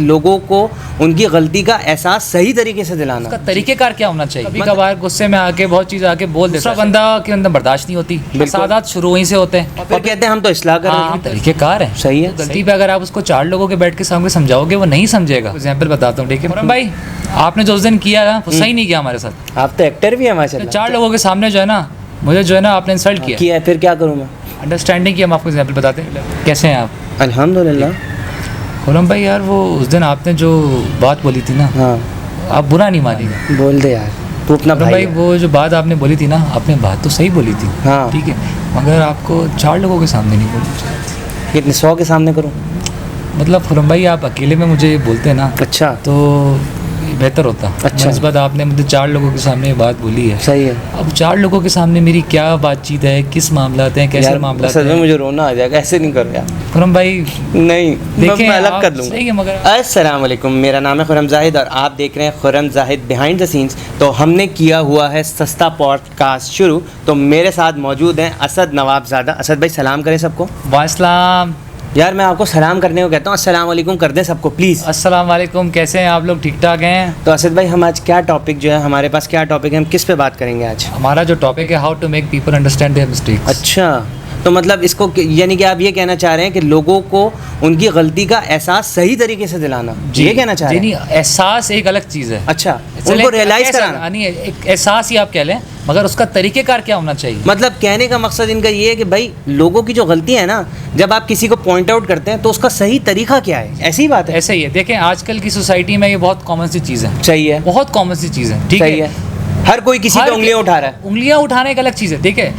लोगों को उनकी गलती का एहसास सही तरीके से दिलाना। उसका तरीकेकार क्या होना चाहिए? कभी कभार गुस्से में आके बहुत चीज़ आके बोल देता है, बंदा के अंदर बर्दाश्त नहीं होती, फसादात शुरू वहीं से होते हैं और कहते हैं हम तो इस्लाह कर रहे हैं। तरीकेकार है, सही है। गलती पे अगर आप उसको 4 लोगों के बैठ के सामने समझाओगे वो नहीं समझेगा। एग्जाम्पल बताता हूँ, ठीक है भाई, आपने जो उस दिन किया ना वो सही नहीं किया हमारे साथ। आप तो एक्टर भी है माशाल्लाह। 4 लोगों के सामने जो है ना, मुझे जो है ना आपने इंसल्ट किया है, फिर क्या करूँ मैं? अंडरस्टैंडिंग की हम आपको एग्जाम्पल बताते हैं। कैसे हैं आप? अल्हम्दुलिल्लाह। खुरम भाई यार, वो उस दिन आपने जो बात बोली थी ना, हाँ आप बुरा नहीं मानेगा। बोल दे यार, तू अपना भाई वो जो बात आपने बोली थी ना, आपने बात तो सही बोली थी, हाँ ठीक है, मगर आपको 4 लोगों के सामने नहीं बोलनी चाहिए। कितने 100 के सामने करूँ? मतलब खुरम भाई आप अकेले में मुझे बोलते ना अच्छा तो बेहतर होता। अच्छा। इस बात आपने मुझे 4 लोगों के सामने ये बात बोली है। सही है। अब 4 लोगों के सामने मेरी क्या बातचीत है, किस मामलात हैं, कैसे मामलात हैं? मुझे रोना आ जाएगा, ऐसे नहीं करो यार। खुरम भाई नहीं, देखें, मैं अलग कर लूँगा। सही है मगर। अस्सलाम वालेकुम, मेरा नाम है खुरम जाहिद और आप देख रहे हैं Khurram Zahid behind the scenes. तो हमने किया हुआ है सस्ता पॉडकास्ट शुरू। तो मेरे साथ मौजूद हैं असद नवाबजादा। असद भाई सलाम करें सबको। वालेकुम। यार मैं आपको सलाम करने को कहता हूँ, अस्सलाम वालेकुम कर दें सबको प्लीज़। अस्सलाम वालेकुम, कैसे हैं आप लोग? ठीक ठाक हैं? तो असद भाई हम आज क्या टॉपिक जो है, हमारे पास क्या टॉपिक है, हम किस पे बात करेंगे आज? हमारा जो टॉपिक है, how to make people understand their mistakes. अच्छा, तो मतलब इसको यानी कि आप ये कहना चाह रहे हैं कि लोगों को उनकी गलती का एहसास सही तरीके से दिलाना, ये कहना चाह रहे हैं? नहीं, एहसास एक अलग चीज़ है। अच्छा, उनको रियलाइज कराना। नहीं, एक एहसास ही आप कह लें, मगर उसका तरीकेकार क्या होना चाहिए? मतलब कहने का मकसद इनका ये है कि भाई लोगों की जो गलतियां है ना, जब आप किसी को पॉइंट आउट करते हैं तो उसका सही तरीका क्या है, ऐसी ही बात है। ऐसे ही है। देखें आजकल की सोसाइटी में ये बहुत कॉमन सी चीज़ है। सही है, बहुत कॉमन सी चीज़ है, ठीक है। हर कोई किसी पे उंगलियां उठा रहा है। उंगलियां उठाने एक अलग चीज़ है, ठीक है,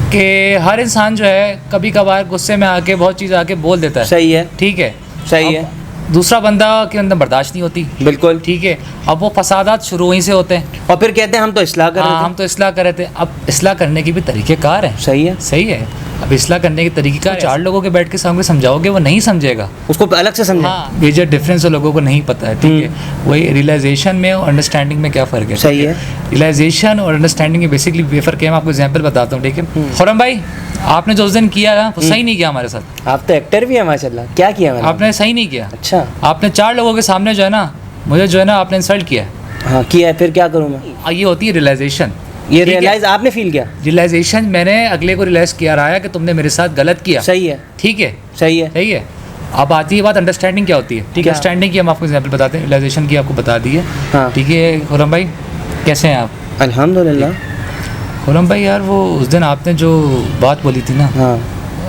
कि हर इंसान जो है कभी कभार गुस्से में आके बहुत चीज़ आके बोल देता है। सही है, ठीक है, सही है। दूसरा बंदा के अंदर बर्दाश्त नहीं होती, बिल्कुल ठीक है। अब वो फसादात शुरू वहीं से होते हैं और फिर कहते हैं हम तो इस्लाह कर रहे थे। हम तो इस्लाह कर रहे थे। अब इस्लाह करने की भी तरीक़ेकार है। सही है, सही है। अब इस्लाह करने के तरीक़ेकार 4 लोगों के बैठ के सामने समझाओगे वो नहीं समझेगा, उसको अलग से समझा। हाँ, मेजर डिफरेंस लोगों को नहीं पता है, ठीक है। वही रियलाइजेशन में और अंडरस्टैंडिंग में क्या फ़र्क है? सही है। रियलाइजेशन और अंडरस्टैंडिंग में बेसिकली बेफर्क है। मैं आपको एग्जांपल बताता हूँ, ठीक है। खुरम भाई, आपने जो उस दिन किया ना वो सही नहीं किया हमारे साथ। आप तो एक्टर भी है माशाल्लाह। क्या किया मैंने? आपने सही नहीं किया। अच्छा, आपने 4 लोगों के सामने जो है ना, मुझे जो है ना आपने इंसल्ट किया। हाँ किया है, फिर क्या करूँ मैं? ये होती है रियलाइजेशन। ये रियलाइज आपने फील किया? रियलाइजेशन मैंने अगले को रियलाइज किया रहा है कि तुमने मेरे साथ गलत किया। सही है, ठीक है, सही है, सही है। अब आती है बात अंडरस्टैंडिंग क्या होती है, ठीक है। अंडरस्टैंडिंग की हम आपको एग्जांपल बताते हैं, रियलाइजेशन की आपको बता दी है, हाँ ठीक है। खुरम भाई कैसे हैं आप? अल्हम्दुलिल्लाह। खुरम भाई यार, वो उस दिन आपने जो बात बोली थी ना, हाँ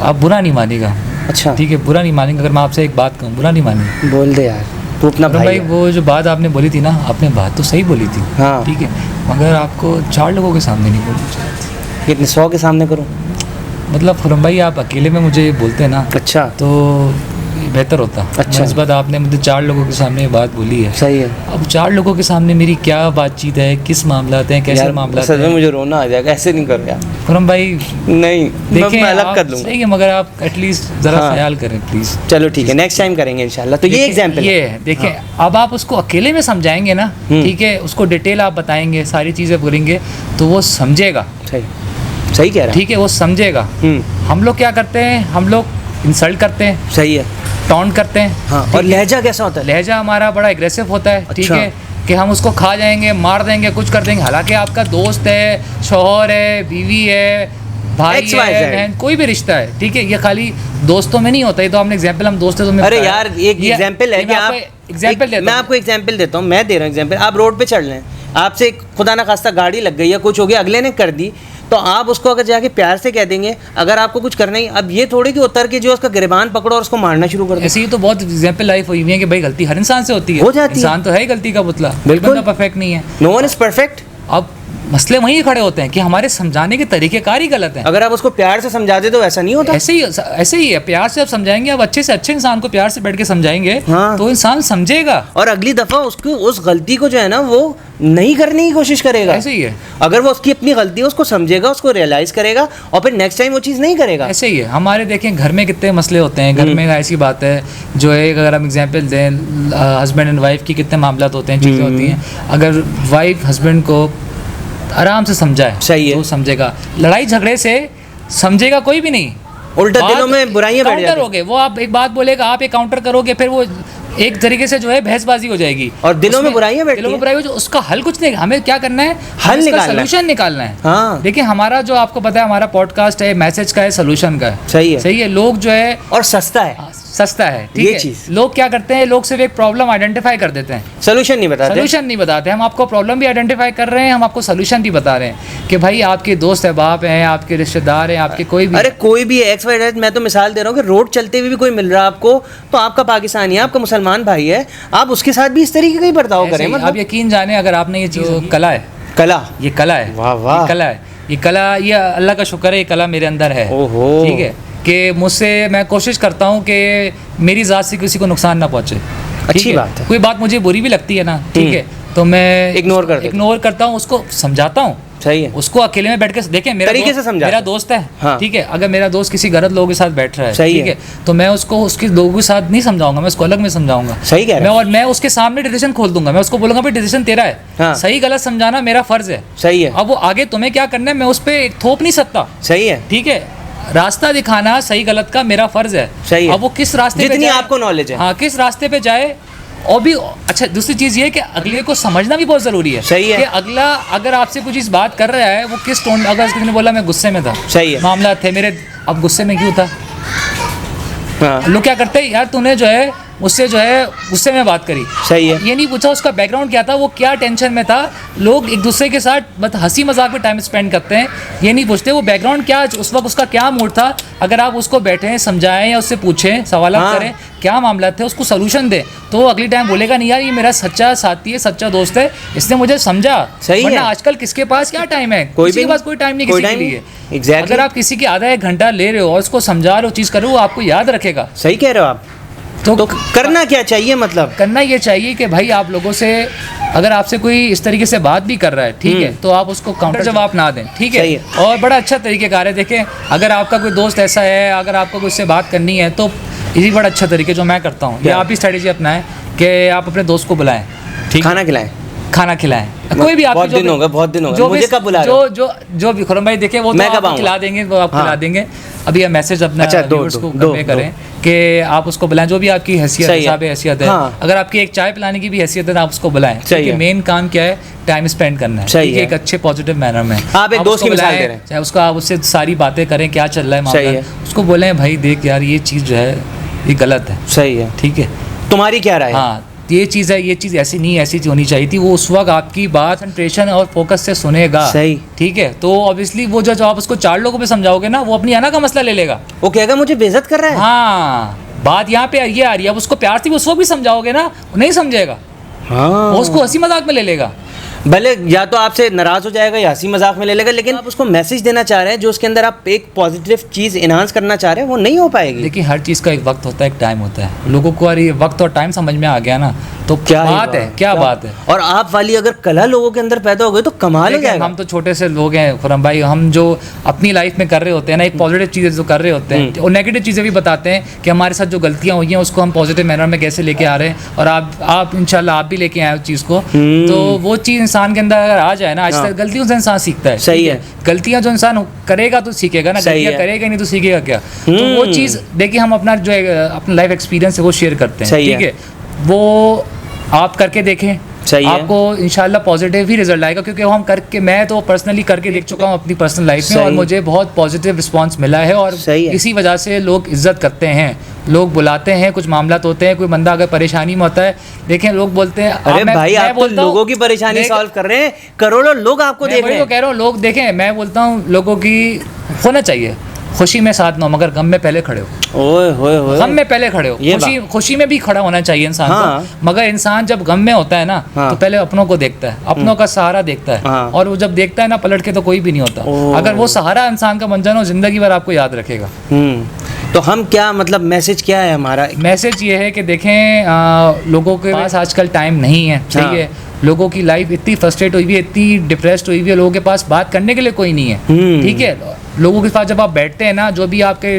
आप बुरा नहीं मानेगा। अच्छा, ठीक है, बुरा नहीं मानेगा। अगर मैं आपसे एक बात कहूँ, बुरा नहीं मानेगा। बोल दे यार, तू अपना भाई वो जो बात आपने बोली थी ना, आपने बात तो सही बोली थी, हाँ ठीक है, मगर आपको 4 लोगों के सामने नहीं बोलनी चाहिए। कितने 100 के सामने करूँ? मतलब खुरम भाई आप अकेले में मुझे बोलते ना अच्छा तो बेहतर होता। अच्छा। इस बात आपने मुझे 4 लोगों के सामने ये बात बोली है। सही है। अब 4 लोगों के सामने मेरी क्या बातचीत है, किस मामलात हैं, कैसे मामलात हैं? मुझे रोना आ जाएगा, ऐसे नहीं करो यार। खुरम भाई नहीं, देखें, मैं अलग कर लूँगा। सही है, मगर आप एटलीस्ट ज़रा ख्याल करें प्लीज़। चलो ठीक है, नेक्स्ट टाइम करेंगे इंशाल्लाह। तो ये एग्जांपल ये है, देखें, अब आप उसको अकेले में समझाएंगे ना, ठीक है, उसको डिटेल आप बताएंगे, सारी चीज़ें बोलेंगे तो वो समझेगा। सही, सही कह रहा है, ठीक है, वो समझेगा। हम लोग क्या करते हैं, हम लोग इंसल्ट करते हैं, सही है, टॉन्ट करते हैं, हाँ। और लहजा कैसा होता है? लहजा हमारा बड़ा एग्रेसिव होता है, ठीक है, कि हम उसको खा जाएंगे, मार देंगे, कुछ कर देंगे। हालांकि आपका दोस्त है, शौहर है, बीवी है, भाई है, बहन, कोई भी रिश्ता है, ठीक है। ये खाली दोस्तों में नहीं होता। ये तो आपने एग्जांपल, हम दोस्त है तो अरे यार एक एग्जांपल है कि आप एग्जांपल, मैं आपको एग्जांपल देता हूँ, मैं दे रहा हूँ एग्जांपल। आप रोड पे चढ़ लें, आपसे खुदा ना खास्ता गाड़ी लग गई या कुछ हो गया, अगले ने कर दी, तो आप उसको अगर जाके प्यार से कह देंगे, अगर आपको कुछ करना ही, अब ये थोड़ी कि उतर के जो उसका गिरबान पकड़ो और उसको मारना शुरू कर दो। ऐसे ही तो बहुत एग्जांपल लाइफ हुई है कि भाई गलती हर इंसान से होती है, हो जाती है। इंसान तो है ही गलती का पुतला, बिल्कुल परफेक्ट नहीं है, नो वन इज परफेक्ट। अब मसले वहीं खड़े होते हैं कि हमारे समझाने के तरीकेकार ही गलत हैं। अगर आप उसको प्यार से समझा दे तो ऐसा नहीं होता। ऐसे ही है, प्यार से आप समझाएंगे, आप अच्छे से अच्छे इंसान को प्यार से बैठ के समझाएंगे, हाँ। तो इंसान समझेगा और अगली दफा उसको उस गलती को जो है ना वो नहीं करने की कोशिश करेगा। ऐसे ही है, अगर वो उसकी अपनी गलती है उसको समझेगा, उसको रियलाइज करेगा और फिर नेक्स्ट टाइम वो चीज़ नहीं करेगा। ऐसे ही है। हमारे देखें घर में कितने मसले होते हैं, घर में ऐसी बात है जो है, अगर हम एग्जांपल दें, हस्बैंड एंड वाइफ की कितने मामला होते हैं, चीज़ें होती हैं। अगर वाइफ हस्बैंड को आराम से समझाए, सही है, तो समझेगा। लड़ाई झगड़े से समझेगा कोई भी नहीं, उल्टा दिलों में बुराइयां बैठ जाती हैं। हो गए, वो आप एक बात बोलेगा, आप एक काउंटर करोगे, फिर वो एक तरीके से जो है बहसबाजी हो जाएगी और दिलों में बुराइयां बैठती हैं। दिलों में बुराई हो, जो उसका हल कुछ नहीं, हमें क्या करना है, हल निकालना, सोल्यूशन निकालना है। हाँ। देखिए हमारा जो आपको पता है हमारा पॉडकास्ट है मैसेज का है, सोल्यूशन का है। सही है। लोग जो है और सस्ता है, सस्ता है, ठीक है। चीज लोग क्या करते हैं, लोग सिर्फ एक प्रॉब्लम आइडेंटिफाई कर देते हैं, सोल्यूशन नहीं बताते। हम आपको प्रॉब्लम भी आइडेंटिफाई कर रहे हैं, हम आपको सोल्यूशन भी बता रहे हैं कि भाई आपके दोस्त अहबाब हैं, आपके रिश्तेदार हैं, आपके कोई भी, अरे कोई भी XYZ, मैं तो मिसाल दे रहा हूँ कि रोड चलते हुए भी कोई मिल रहा है आपको, तो आपका पाकिस्तानी है, आपका मुसलमान भाई है, आप उसके साथ भी इस तरीके का ही बर्ताव करें। मतलब आप यकीन जाने, अगर आपने ये चीज़ कला है, ये कला है, वाह वाह, ये कला, ये अल्लाह का शुक्र है, ये कला मेरे अंदर है, ठीक है, कि मुझसे मैं कोशिश करता हूँ कि मेरी ज़ात से किसी को नुकसान ना पहुँचे। अच्छी बात है। कोई बात मुझे बुरी भी लगती है ना, ठीक है, तो मैं इग्नोर करता हूँ, उसको समझाता हूँ। सही है। उसको अकेले में बैठ के देखें, मेरा दोस्त है, हाँ। ठीक है, अगर मेरा दोस्त किसी गलत लोगों के साथ बैठ रहा है, ठीक है, तो मैं उसको उसके लोगों के साथ नहीं समझाऊंगा, मैं उसको अलग में समझाऊंगा। सही कह रहे हैं। और मैं उसके सामने डिसीजन खोल दूंगा, मैं उसको बोलूंगा भाई डिसीजन तेरा है, हाँ। सही गलत समझाना मेरा फर्ज है। सही है। अब वो आगे तुम्हें क्या करना है, मैं उस पर थोप नहीं सकता। सही है। ठीक है, रास्ता दिखाना सही गलत का मेरा फर्ज है। सही है। अब वो किस रास्ते पे जितनी जाए, आपको नॉलेज है, हाँ, किस रास्ते पे जाए। और भी अच्छा, दूसरी चीज़ ये है कि अगले को समझना भी बहुत ज़रूरी है। सही है। कि अगला अगर आपसे कुछ इस बात कर रहा है, वो किस टोन, अगर किसी ने बोला मैं गुस्से में था, सही है, मामला थे मेरे, अब गुस्से में क्यों था, हाँ। लोग क्या करते हैं, यार तूने जो है उससे जो है गुस्से में बात करी, सही है, ये नहीं पूछा उसका बैकग्राउंड क्या था, वो क्या टेंशन में था। लोग एक दूसरे के साथ बस हंसी मजाक में टाइम स्पेंड करते हैं, ये नहीं पूछते वो बैकग्राउंड क्या, उस वक्त उसका क्या मूड था। अगर आप उसको बैठें, समझाएं या उससे पूछें, सवाल करें क्या मामला थे, उसको सोल्यूशन दें, तो वो अगली टाइम बोलेगा नहीं यार ये मेरा सच्चा साथी है, सच्चा दोस्त है, इसने मुझे समझा। सही है। आजकल किसके पास क्या टाइम है, किसी के पास कोई टाइम नहीं किसी के लिए। Exactly. अगर आप किसी की आधा एक घंटा ले रहे हो और उसको समझा रहे हो, चीज़ कर रहे हो, वो आपको याद रखेगा। सही कह रहे हो आप। तो करना क्या चाहिए, मतलब करना ये चाहिए कि भाई आप लोगों से, अगर आपसे कोई इस तरीके से बात भी कर रहा है, ठीक है, तो आप उसको काउंटर जवाब ना दें, ठीक है। और बड़ा अच्छा तरीक़ेकार है, देखें अगर आपका कोई दोस्त ऐसा है, अगर आपको कोई उससे बात करनी है, तो इसी बड़ा अच्छा तरीके जो मैं करता हूँ, या आप भी स्ट्रेटेजी अपनाएं कि आप अपने दोस्त को बुलाएं, ठीक, खाना खिलाएं, कोई भी आप, बहुत दिन होगा मुझे कब बुला रहे हो, जो भी खुरम भाई देखें, वो तो आपको खिला देंगे, वो आप खिला देंगे। अभी आप मैसेज अपना व्यूअर्स को कन्वे करें कि आप उसको बुलाएं, जो भी आपकी हैसियत हैसियत है। अगर आपकी एक चाय पिलाने की भी हैसियत है तो आप उसको बुलाएं, क्योंकि मेन काम क्या है, टाइम स्पेंड करना है, ठीक है, एक अच्छे पॉजिटिव मैनर में। आप एक दोस्त की मिसाल दे रहे हैं, चाहे उसको आप उससे सारी बातें करें, क्या चल रहा है मामला, उसको बोलें भाई देख यार ये चीज़ जो है ये गलत है, सही है, ठीक है, तुम्हारी क्या राय है, हाँ ये चीज़ है, ये चीज़ ऐसी नहीं, ऐसी होनी चाहिए थी। वो उस वक्त आपकी बात कंसंट्रेशन और फोकस से सुनेगा, सही, ठीक है। तो ऑब्वियसली वो जो आप उसको 4 लोगों पे समझाओगे ना, वो अपनी आना का मसला ले लेगा, वो कहेगा मुझे बेइज्जत कर रहा है। हाँ, बात यहाँ पे ये आ रही है। अब उसको प्यार से भी उस वक्त भी समझाओगे ना, वो नहीं समझेगा, वो उसको हंसी मजाक में ले लेगा, भले या तो आपसे नाराज हो जाएगा या हंसी मजाक में ले लेगा, लेकिन आप उसको मैसेज देना चाह रहे हैं, जो उसके अंदर आप एक पॉजिटिव चीज़ इनहांस करना चाह रहे हैं, वो नहीं हो पाएगी। देखिए हर चीज़ का एक वक्त होता है, एक टाइम होता है। लोगों को अरे वक्त और टाइम समझ में आ गया ना, तो क्या बात है, क्या बात है। और आप वाली अगर कला लोगों के अंदर पैदा हो गई तो कमाल हो जाएगा। हम तो छोटे से लोग हैं खुरम भाई, हम जो अपनी लाइफ में कर रहे होते हैं ना, एक पॉजिटिव चीज़ें जो कर रहे होते हैं, और नेगेटिव चीज़ें भी बताते हैं कि हमारे साथ जो गलतियाँ हुई हैं उसको हम पॉजिटिव मैनर में कैसे लेके आ रहे हैं। और आप इंशाल्लाह आप भी लेके आए उस चीज़ को, तो वो चीज़ इंसान के अंदर अगर आ जाए ना, आज तक गलतियों से इंसान सीखता है। सही है, गलतियां जो इंसान करेगा तो सीखेगा ना, गलतियां करेगा नहीं तो सीखेगा क्या। तो वो चीज़ देखिए, हम अपना जो अपना लाइफ एक्सपीरियंस है वो शेयर करते हैं, ठीक है, वो आप करके देखें, आपको इंशाल्लाह पॉजिटिव ही रिजल्ट आएगा। क्योंकि हम करके, मैं तो पर्सनली करके देख चुका हूँ अपनी पर्सनल लाइफ में, और मुझे बहुत पॉजिटिव रिस्पांस मिला है। और इसी वजह से लोग इज्जत करते हैं, लोग बुलाते हैं, कुछ मामला होते हैं, कोई बंदा अगर परेशानी में होता है, देखें लोग बोलते हैं अरे भाई आप तो लोगों की परेशानी सॉल्व कर रहे हैं, करोड़ों लोग आपको देख रहे हैं। कह रहा हूँ लोग देखें, मैं बोलता हूँ लोगों की होना चाहिए, खुशी में साथ ना हो मगर गम में पहले खड़े हो। ओए गम में पहले खड़े हो, खुशी में भी खड़ा होना चाहिए इंसान को, मगर इंसान जब गम में होता है ना, तो पहले अपनों को देखता है, अपनों का सहारा देखता है, और वो जब देखता है ना पलट के, तो कोई भी नहीं होता। अगर वो सहारा इंसान का बन जाए, जिंदगी भर आपको याद रखेगा। तो हम क्या, मतलब मैसेज क्या है हमारा? मैसेज ये है कि देखें लोगों के पास आजकल टाइम नहीं है, ठीक है, लोगों की लाइफ इतनी फ्रस्ट्रेट हुई हुई है, इतनी डिप्रेस्ड हुई हुई है, लोगों के पास बात करने के लिए कोई नहीं है, ठीक है। लोगों के पास जब आप बैठते हैं ना, जो भी आपके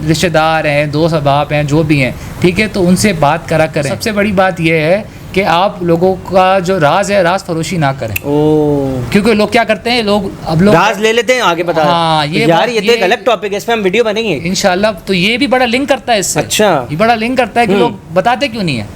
रिश्तेदार हैं, दोस्त अहबाब हैं, जो भी हैं, ठीक है, तो उनसे बात करा करें। सबसे बड़ी बात यह है कि आप लोगों का जो राज है, राज फरोशी ना करें। क्योंकि लोग क्या करते हैं, अब लोग राज ले लेते हैं, आगे बता। हाँ, यार ये तो एक अलग टॉपिक है, इस पे हम वीडियो बनेंगे इंशाल्लाह। तो ये भी बड़ा लिंक करता है इससे। अच्छा, ये बड़ा लिंक करता है कि लोग बताते क्यों नहीं है,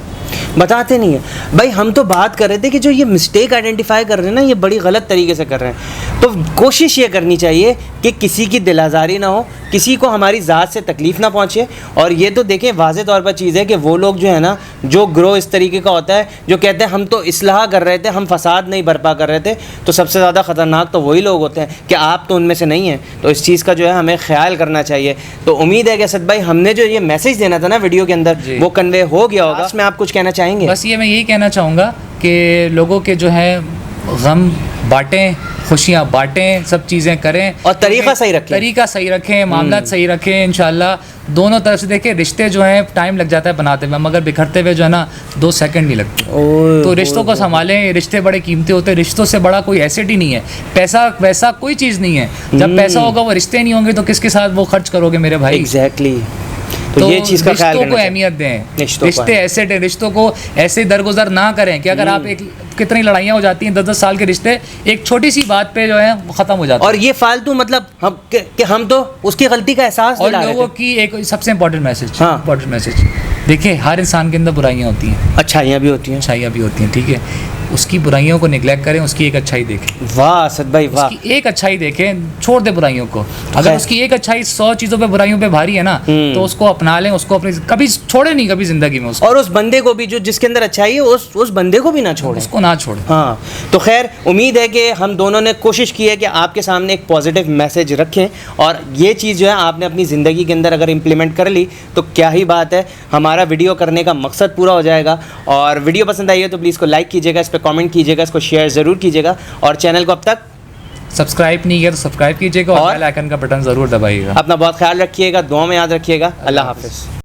बताते नहीं है भाई। हम तो बात कर रहे थे कि जो ये मिस्टेक आइडेंटिफाई कर रहे हैं ना, ये बड़ी गलत तरीके से कर रहे हैं। तो कोशिश ये करनी चाहिए कि किसी की दिल आज़ारी ना हो, किसी को हमारी ज़ात से तकलीफ़ ना पहुँचे। और ये तो देखें वाज़े तौर पर चीज़ है कि वो लोग जो है ना, जो ग्रो इस तरीके का होता है, जो कहते हैं हम तो इस्लाह कर रहे थे, हम फसाद नहीं बर्पा कर रहे थे, तो सबसे ज़्यादा ख़तरनाक तो वही लोग होते हैं कि आप तो उनमें से नहीं हैं। तो इस चीज़ का जो है हमें ख्याल करना चाहिए। तो उम्मीद है कि असद भाई, हमने जो ये मैसेज देना था ना वीडियो के अंदर, वो कन्वे हो गया होगा। इसमें आप कुछ कहना चाहेंगे? बस ये मैं यही कहना चाहूँगा कि लोगों के जो है गम बांटें, खुशियाँ बांटें, सब चीज़ें करें और तरीका सही रखें, मामला सही रखें। इंशाल्लाह दोनों तरफ से देखें, रिश्ते जो हैं टाइम लग जाता है बनाते हुए, मगर बिखरते हुए जो है ना 2 सेकंड नहीं लगते। तो रिश्तों को संभालें, रिश्ते बड़े कीमती होते हैं। रिश्तों से बड़ा कोई एसेट ही नहीं है, पैसा वैसा कोई चीज़ नहीं है। जब पैसा होगा वो रिश्ते नहीं होंगे, तो किसके साथ वो खर्च करोगे मेरे भाई? एग्जैक्टली। तो ये चीज़ का ख्याल रिश्तों को अहमियत दें, रिश्ते एसेट है, रिश्तों को ऐसे दरगुजर ना करें कि अगर आप कितनी लड़ाइयाँ हो जाती हैं, 10-10 साल के रिश्ते एक छोटी सी बात पे जो है वो ख़त्म हो जाता है। और ये फालतू मतलब हम तो उसकी गलती का एहसास और लोगों की एक सबसे इम्पोर्टेंट मैसेज, देखिए हर इंसान के अंदर बुराइयाँ होती हैं, अच्छाइयाँ भी होती हैं, ठीक है। उसकी बुराइयों को निगलेक्ट करें, उसकी एक अच्छाई देखें। वाह असद भाई वाह, उसकी एक अच्छाई देखें, छोड़ दे बुराइयों को। अगर उसकी एक अच्छाई 100 चीज़ों पे बुराइयों पे भारी है ना, तो उसको अपना लें, उसको अपनी कभी छोड़े नहीं, कभी जिंदगी में उसको। और उस बंदे को भी जो जिसके अंदर अच्छाई है, उस बंदे को भी ना छोड़े, उसको ना छोड़े। हाँ, तो खैर उम्मीद है कि हम दोनों ने कोशिश की है कि आपके सामने एक पॉजिटिव मैसेज रखें। और ये चीज़ जो है आपने अपनी ज़िंदगी के अंदर अगर इम्प्लीमेंट कर ली तो क्या ही बात है, हमारा वीडियो करने का मकसद पूरा हो जाएगा। और वीडियो पसंद आई है तो प्लीज़ को लाइक कीजिएगा, इस पर कमेंट कीजिएगा, इसको शेयर ज़रूर कीजिएगा। और चैनल को अब तक सब्सक्राइब नहीं किया तो सब्सक्राइब कीजिएगा और बेल आइकन का बटन ज़रूर दबाइएगा। अपना बहुत ख्याल रखिएगा, दुआ में याद रखिएगा। अल्लाह हाफ़िज़।